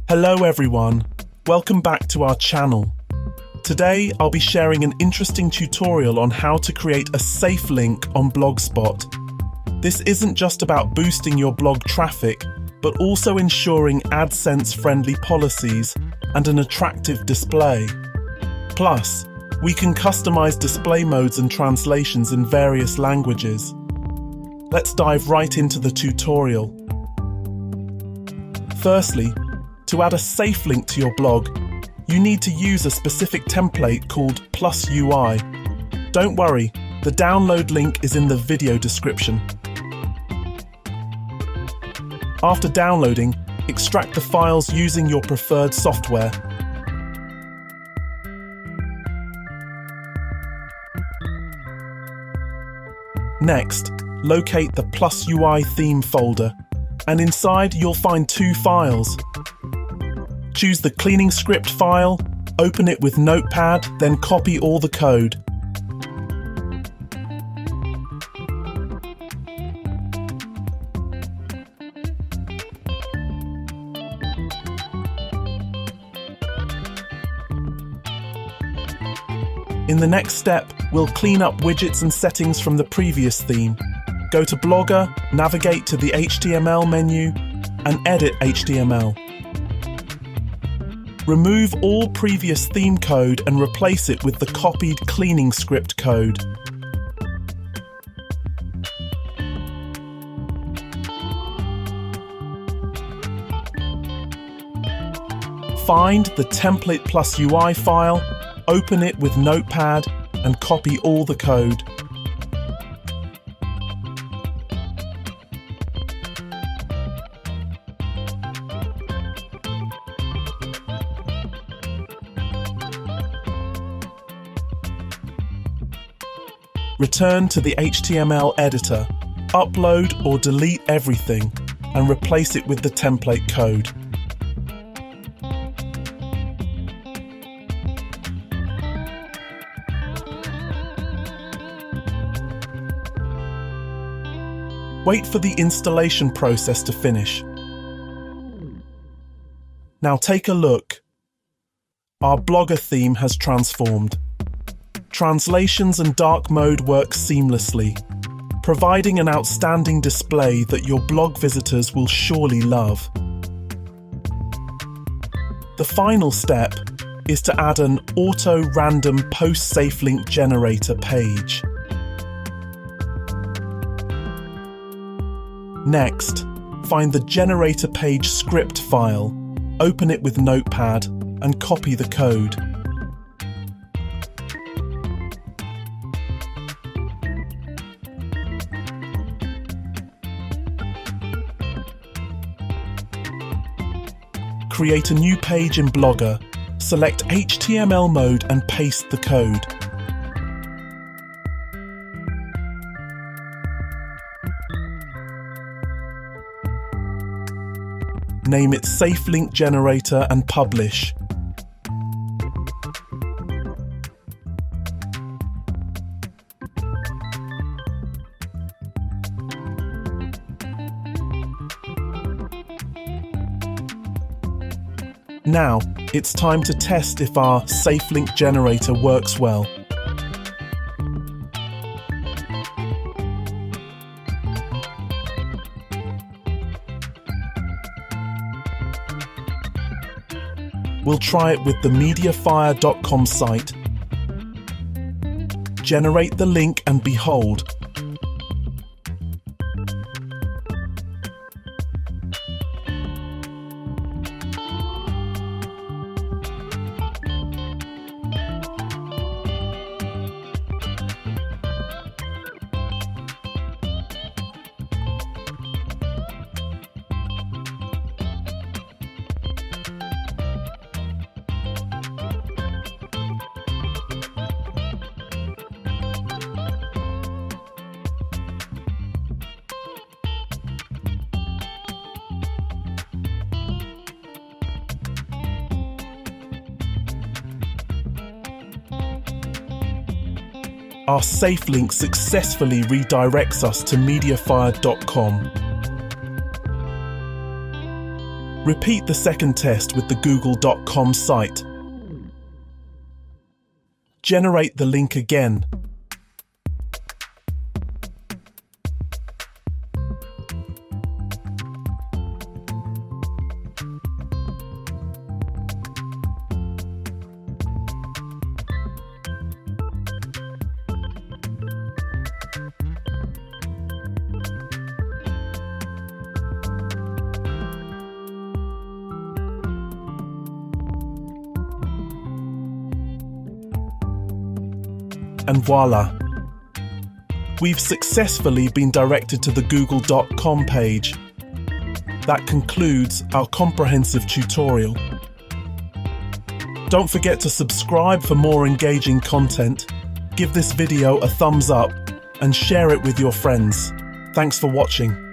Hello everyone, welcome back to our channel. Today I'll be sharing an interesting tutorial on how to create a safe link on Blogspot. This isn't just about boosting your blog traffic, but also ensuring AdSense-friendly policies and an attractive display. Plus, we can customize display modes and translations in various languages. Let's dive right into the tutorial. Firstly, to add a safe link to your blog, you need to use a specific template called +UI. Don't worry, the download link is in the video description. After downloading, extract the files using your preferred software. Next, locate the +UI theme folder, and inside you'll find two files. Choose the cleaning script file, open it with Notepad, then copy all the code. In the next step, we'll clean up widgets and settings from the previous theme. Go to Blogger, navigate to the HTML menu, and edit HTML. Remove all previous theme code and replace it with the copied cleaning script code. Find the template +UI file, open it with Notepad, and copy all the code. Return to the HTML editor, upload or delete everything, and replace it with the template code. Wait for the installation process to finish. Now take a look. Our Blogger theme has transformed. Translations and dark mode work seamlessly, providing an outstanding display that your blog visitors will surely love. The final step is to add an auto-random post-safelink generator page. Next, find the generator page script file, open it with Notepad, and copy the code. Create a new page in Blogger, select HTML mode and paste the code. Name it Safelink Generator and publish. Now, it's time to test if our Safelink generator works well. We'll try it with the mediafire.com site. Generate the link and behold, our safe link successfully redirects us to mediafire.com. Repeat the second test with the google.com site. Generate the link again. And voila! We've successfully been directed to the google.com page. That concludes our comprehensive tutorial. Don't forget to subscribe for more engaging content, give this video a thumbs up, and share it with your friends. Thanks for watching.